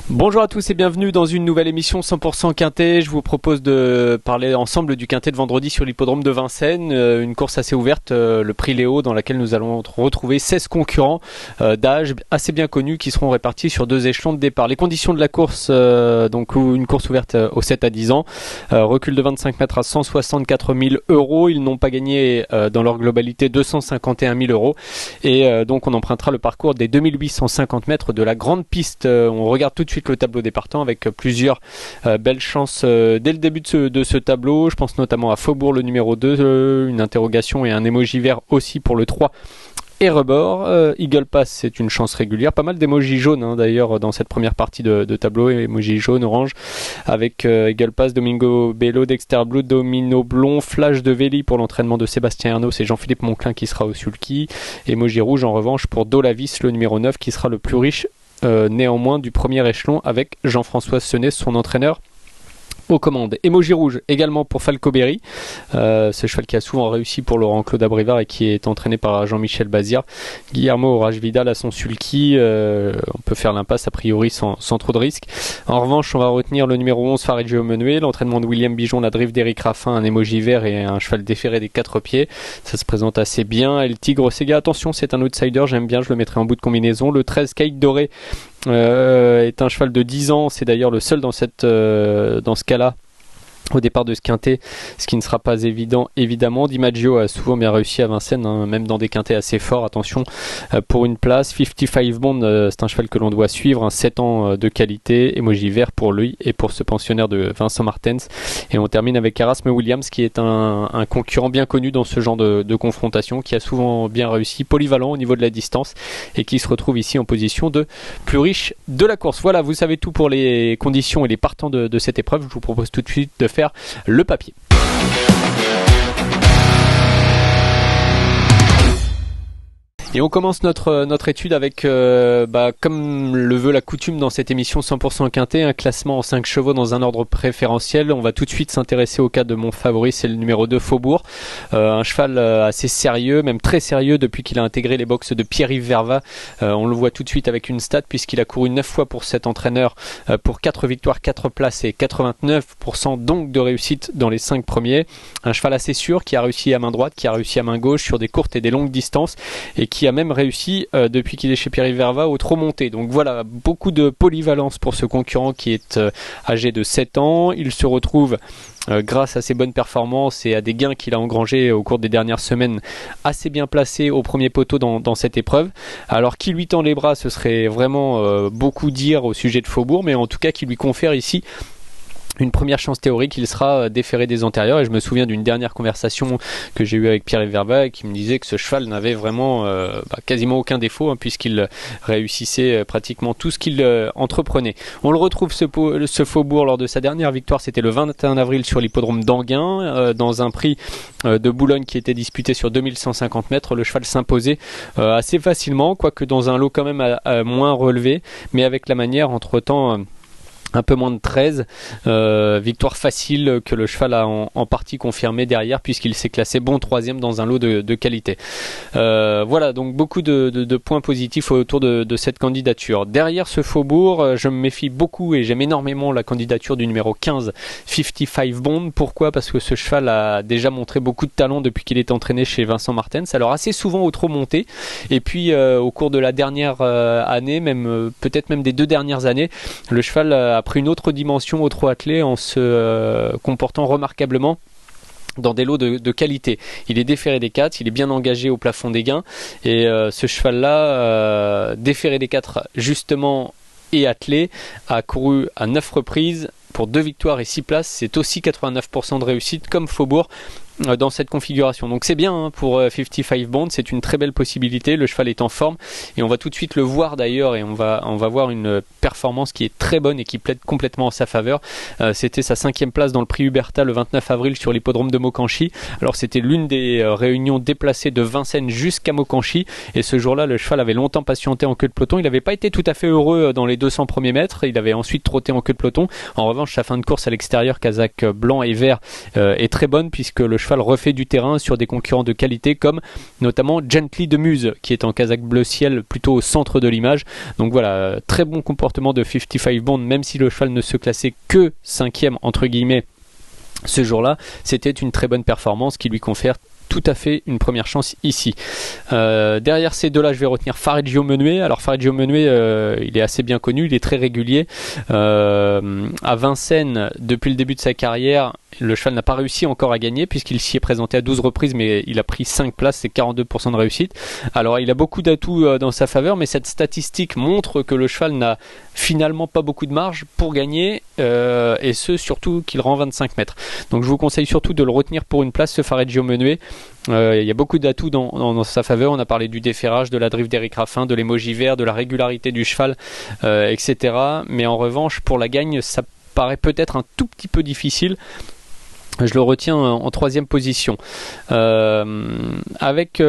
Bonjour à tous et bienvenue dans une nouvelle émission 100% Quintet. Je vous propose de parler ensemble du Quintet de vendredi sur l'hippodrome de Vincennes, une course assez ouverte, le prix Léo, dans laquelle nous allons retrouver 16 concurrents d'âge assez bien connus qui seront répartis sur deux échelons de départ. Les conditions de la course, donc une course ouverte aux 7 à 10 ans, recul de 25 mètres à 164 000 euros. Ils n'ont pas gagné dans leur globalité 251 000 euros et donc on empruntera le parcours des 2850 mètres de la grande piste. On regarde tout de suite le tableau des partants avec plusieurs belles chances dès le début de ce tableau. Je pense notamment à Faubourg, le numéro 2, une interrogation et un émoji vert aussi pour le 3 et rebord. Eagle Pass, c'est une chance régulière. Pas mal d'émojis jaunes d'ailleurs dans cette première partie de tableau. Émojis jaune, orange avec Eagle Pass, Domingo Bello, Dexter Blue, Domino Blond, Flash de Véli pour l'entraînement de Sébastien Ernaud. C'est Jean-Philippe Monclin qui sera au sulky. Émoji rouge en revanche pour Dolavis, le numéro 9 qui sera le plus riche néanmoins du premier échelon avec Jean-François Senet, son entraîneur aux commandes. Émoji rouge également pour Falco Berry, ce cheval qui a souvent réussi pour Laurent-Claude Abrivard et qui est entraîné par Jean-Michel Bazir. Guillermo Orage Vidal à son sulky, on peut faire l'impasse a priori sans trop de risques. En revanche, on va retenir le numéro 11 Faregio Menuet, l'entraînement de William Bijon, la drift d'Éric Raffin, un émoji vert et un cheval déféré des 4 pieds. Ça se présente assez bien. Et le Tigre Sega, attention, c'est un outsider, j'aime bien, je le mettrai en bout de combinaison. Le 13 Cake Doré est un cheval de 10 ans, c'est d'ailleurs le seul dans ce cas-là au départ de ce quintet, ce qui ne sera pas évident évidemment. DiMaggio a souvent bien réussi à Vincennes, même dans des quintets assez forts. Attention pour une place. 55 Bond, c'est un cheval que l'on doit suivre, 7 ans de qualité, émoji vert pour lui et pour ce pensionnaire de Vincent Martens. Et on termine avec Erasme Williams qui est un concurrent bien connu dans ce genre de confrontation, qui a souvent bien réussi, polyvalent au niveau de la distance et qui se retrouve ici en position de plus riche de la course. Voilà, vous savez tout pour les conditions et les partants de cette épreuve. Je vous propose tout de suite de faire le papier. Et on commence notre étude avec, comme le veut la coutume dans cette émission 100% Quintet, un classement en 5 chevaux dans un ordre préférentiel. On va tout de suite s'intéresser au cas de mon favori, c'est le numéro 2 Faubourg. Un cheval assez sérieux, même très sérieux depuis qu'il a intégré les boxes de Pierre-Yves Verva. On le voit tout de suite avec une stat puisqu'il a couru 9 fois pour cet entraîneur pour 4 victoires, 4 places et 89% donc de réussite dans les 5 premiers. Un cheval assez sûr qui a réussi à main droite, qui a réussi à main gauche sur des courtes et des longues distances et qui a même réussi depuis qu'il est chez Pierre-Yves Verva au trot monté. Donc voilà, beaucoup de polyvalence pour ce concurrent qui est âgé de 7 ans. Il se retrouve grâce à ses bonnes performances et à des gains qu'il a engrangés au cours des dernières semaines, assez bien placé au premier poteau dans cette épreuve. Alors qui lui tend les bras, ce serait vraiment beaucoup dire au sujet de Faubourg, mais en tout cas qui lui confère ici une première chance théorique. Il sera déféré des antérieurs et je me souviens d'une dernière conversation que j'ai eue avec Pierre-Yves Verva qui me disait que ce cheval n'avait vraiment quasiment aucun défaut puisqu'il réussissait pratiquement tout ce qu'il entreprenait. On le retrouve ce Faubourg lors de sa dernière victoire, c'était le 21 avril sur l'hippodrome d'Anguin dans un prix de Boulogne qui était disputé sur 2150 mètres. Le cheval s'imposait assez facilement, quoique dans un lot quand même à moins relevé, mais avec la manière entre-temps un peu moins de 13, victoire facile que le cheval a en partie confirmé derrière puisqu'il s'est classé bon 3e dans un lot de qualité. Voilà, donc beaucoup de points positifs autour de cette candidature. Derrière ce Faubourg, je me méfie beaucoup et j'aime énormément la candidature du numéro 15, 55 Bond. Pourquoi ? Parce que ce cheval a déjà montré beaucoup de talent depuis qu'il est entraîné chez Vincent Martens, alors assez souvent au trot monté et puis au cours de la dernière année, même peut-être même des 2 dernières années, le cheval a pris une autre dimension au trot attelé en se comportant remarquablement dans des lots de qualité. Il est déféré des 4, il est bien engagé au plafond des gains et ce cheval-là, déféré des 4 justement et attelé, a couru à 9 reprises pour 2 victoires et 6 places. C'est aussi 89% de réussite comme Faubourg dans cette configuration. Donc c'est bien pour 55 Bond, c'est une très belle possibilité. Le cheval est en forme et on va tout de suite le voir d'ailleurs et on va voir une performance qui est très bonne et qui plaide complètement en sa faveur. C'était sa 5e place dans le prix Huberta le 29 avril sur l'hippodrome de Mokanchy. Alors c'était l'une des réunions déplacées de Vincennes jusqu'à Mokanchy et ce jour-là le cheval avait longtemps patienté en queue de peloton. Il n'avait pas été tout à fait heureux dans les 200 premiers mètres, il avait ensuite trotté en queue de peloton. En revanche sa fin de course à l'extérieur, casaque blanc et vert, est très bonne puisque le cheval refait du terrain sur des concurrents de qualité comme notamment Gently de Muse qui est en casaque bleu ciel plutôt au centre de l'image. Donc voilà, très bon comportement de 55 Bond, même si le cheval ne se classait que 5e entre guillemets ce jour-là, c'était une très bonne performance qui lui confère tout à fait une première chance ici. Derrière ces deux-là, je vais retenir Fareggio Menuet. Alors Fareggio Menuet, il est assez bien connu, il est très régulier. À Vincennes, depuis le début de sa carrière, le cheval n'a pas réussi encore à gagner puisqu'il s'y est présenté à 12 reprises, mais il a pris 5 places, c'est 42% de réussite. Alors il a beaucoup d'atouts dans sa faveur, mais cette statistique montre que le cheval n'a finalement pas beaucoup de marge pour gagner, et ce surtout qu'il rend 25 mètres. Donc je vous conseille surtout de le retenir pour une place, ce Fareggio Menuet. Il y a beaucoup d'atouts dans sa faveur. On a parlé du déferrage, de la drift d'Éric Raffin, de l'émoji vert, de la régularité du cheval, etc. Mais en revanche, pour la gagne, ça paraît peut-être un tout petit peu difficile. Je le retiens en 3e position. Avec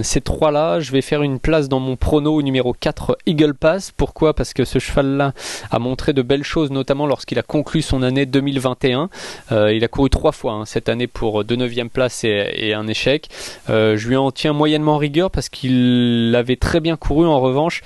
ces trois-là, je vais faire une place dans mon prono au numéro 4, Eagle Pass. Pourquoi ? Parce que ce cheval-là a montré de belles choses, notamment lorsqu'il a conclu son année 2021. Il a couru 3 fois cette année pour 2 9e places et un échec. Je lui en tiens moyennement rigueur parce qu'il avait très bien couru en revanche.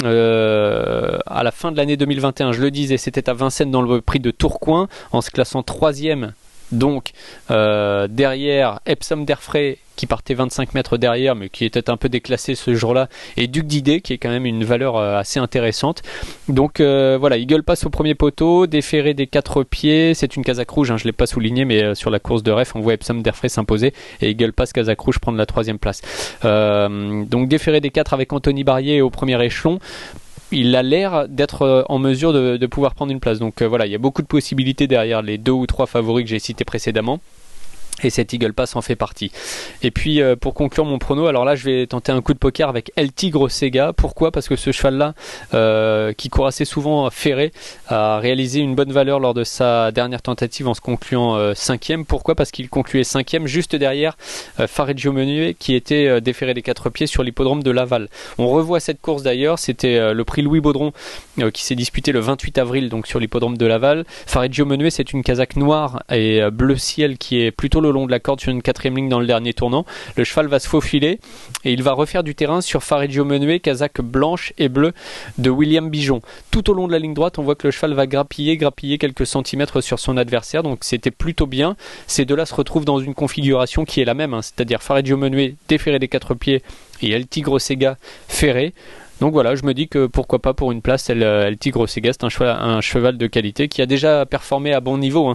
À la fin de l'année 2021, je le disais, c'était à Vincennes dans le prix de Tourcoing en se classant 3e, donc derrière Epsom d'Airfray qui partait 25 mètres derrière mais qui était un peu déclassé ce jour-là, et Duc d'Idée qui est quand même une valeur assez intéressante. Donc voilà, Eagle Pass au premier poteau, déféré des 4 pieds, c'est une casaque rouge, je ne l'ai pas souligné, mais sur la course de ref on voit Epsom d'Airfray s'imposer et Eagle Pass casaque rouge prendre la 3e place. Donc déféré des 4 avec Anthony Barrier au premier échelon. Il a l'air d'être en mesure de pouvoir prendre une place. Donc voilà, il y a beaucoup de possibilités derrière les 2 ou 3 favoris que j'ai cités précédemment. Et cet Eagle Pass en fait partie. Et puis pour conclure mon prono, alors là je vais tenter un coup de poker avec El Tigre Sega. Pourquoi ? Parce que ce cheval là, qui court assez souvent ferré, a réalisé une bonne valeur lors de sa dernière tentative en se concluant 5e. Pourquoi ? Parce qu'il concluait 5e juste derrière Fareggio Menuet qui était déféré des 4 pieds sur l'hippodrome de Laval. On revoit cette course d'ailleurs, c'était le prix Louis Baudron qui s'est disputé le 28 avril donc sur l'hippodrome de Laval. Fareggio Menuet, c'est une casaque noire et bleu ciel qui est plutôt le long de la corde sur une 4e ligne dans le dernier tournant. Le cheval va se faufiler et il va refaire du terrain sur Fareggio Menuet, casaque blanche et bleue de William Bijon. Tout au long de la ligne droite, on voit que le cheval va grappiller quelques centimètres sur son adversaire, donc c'était plutôt bien. Ces deux-là se retrouvent dans une configuration qui est la même, c'est-à-dire Fareggio Menuet déféré des 4 pieds et El Tigre Sega ferré. Donc voilà, je me dis que pourquoi pas pour une place, El Tigre Sega, c'est un cheval de qualité qui a déjà performé à bon niveau.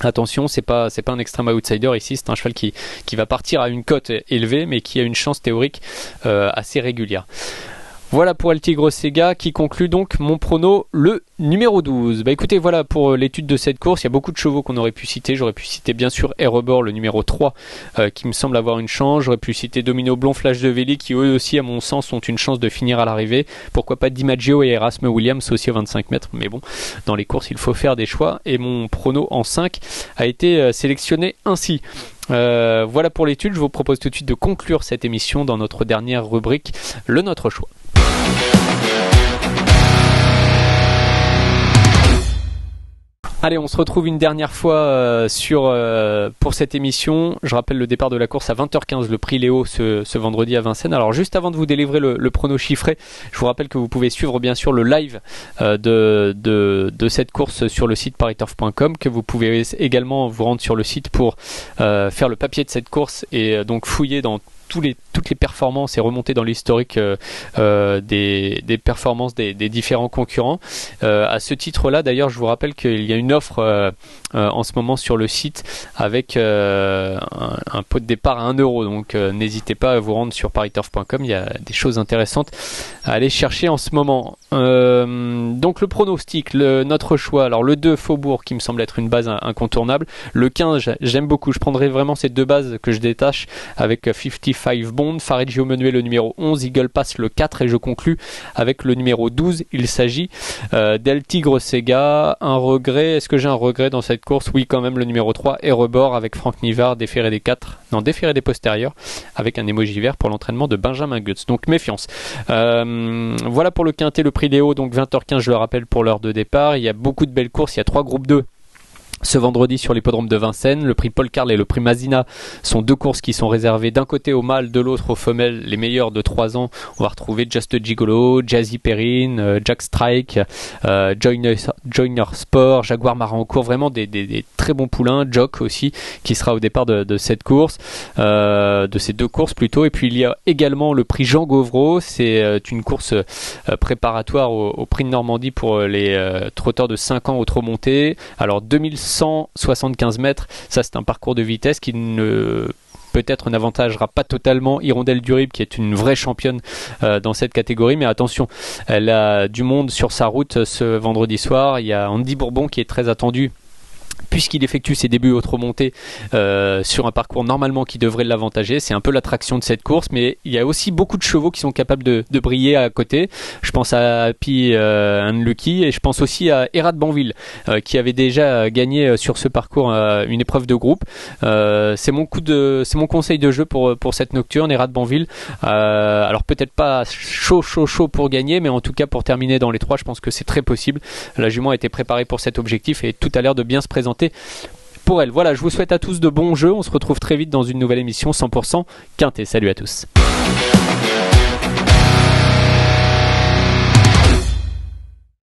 Attention, c'est pas un extrême outsider ici, c'est un cheval qui va partir à une cote élevée mais qui a une chance théorique assez régulière. Voilà pour El Tigre Sega qui conclut donc mon prono, le numéro 12. Bah écoutez, voilà pour l'étude de cette course. Il y a beaucoup de chevaux qu'on aurait pu citer. J'aurais pu citer bien sûr Erebor, le numéro 3, qui me semble avoir une chance. J'aurais pu citer Domino Blond, Flash de Velli, qui eux aussi à mon sens ont une chance de finir à l'arrivée. Pourquoi pas DiMaggio et Erasme Williams aussi à 25 mètres. Mais bon, dans les courses il faut faire des choix. Et mon prono en 5 a été sélectionné ainsi. Voilà pour l'étude. Je vous propose tout de suite de conclure cette émission dans notre dernière rubrique, le Notre Choix. Allez, on se retrouve une dernière fois pour cette émission. Je rappelle le départ de la course à 20h15, le prix Léo ce vendredi à Vincennes. Alors juste avant de vous délivrer le prono chiffré, je vous rappelle que vous pouvez suivre bien sûr le live de cette course sur le site pariturf.com, que vous pouvez également vous rendre sur le site pour faire le papier de cette course et donc fouiller dans toutes les performances et remonter dans l'historique des performances des différents concurrents. À ce titre-là, d'ailleurs, je vous rappelle qu'il y a une offre en ce moment sur le site avec un pot de départ à 1€. Donc n'hésitez pas à vous rendre sur pariturf.com, il y a des choses intéressantes à aller chercher en ce moment. Donc le pronostic, notre choix, alors le 2 Faubourg qui me semble être une base incontournable, le 15 j'aime beaucoup, je prendrai vraiment ces deux bases que je détache avec 55 Bond, Fareggio Menuet le numéro 11, Eagle Pass le 4 et je conclus avec le numéro 12. Il s'agit d'El Tigre Sega. Un regret, est-ce que j'ai un regret dans cette course ? Oui quand même, le numéro 3 Erebor avec Franck Nivard, déféré des postérieurs avec un émoji vert pour l'entraînement de Benjamin Goetz, donc méfiance. Voilà pour le quintet, le prix Léo, donc 20h15 je le rappelle pour l'heure de départ. Il y a beaucoup de belles courses, il y a 3 groupes 2 ce vendredi sur l'hippodrome de Vincennes. Le prix Paul Carle et le prix Mazina sont deux courses qui sont réservées d'un côté aux mâles, de l'autre aux femelles, les meilleurs de 3 ans. On va retrouver Just Gigolo, Jazzy Perrine, Jack Strike, Joyner Sport, Jaguar Marancourt, vraiment des très bons poulains. Jock aussi qui sera au départ de cette course, de ces deux courses plutôt. Et puis il y a également le prix Jean Gauvreau, c'est une course préparatoire au prix de Normandie pour les trotteurs de 5 ans au trot monté. Alors 2175 mètres, ça c'est un parcours de vitesse qui ne peut-être n'avantagera pas totalement Hirondelle du Rib qui est une vraie championne dans cette catégorie, mais attention, elle a du monde sur sa route ce vendredi soir. Il y a Andy Bourbon qui est très attendu puisqu'il effectue ses débuts au trot monté sur un parcours normalement qui devrait l'avantager. C'est un peu l'attraction de cette course, mais il y a aussi beaucoup de chevaux qui sont capables de briller à côté. Je pense à Happy Unlucky et je pense aussi à Hérat Banville qui avait déjà gagné sur ce parcours une épreuve de groupe. C'est mon conseil de jeu pour cette nocturne. Hérat Banville, alors peut-être pas chaud pour gagner, mais en tout cas pour terminer dans les 3, je pense que c'est très possible. La jument a été préparée pour cet objectif et tout a l'air de bien se présenter pour elle. Voilà, je vous souhaite à tous de bons jeux. On se retrouve très vite dans une nouvelle émission 100% Quintet. Salut à tous.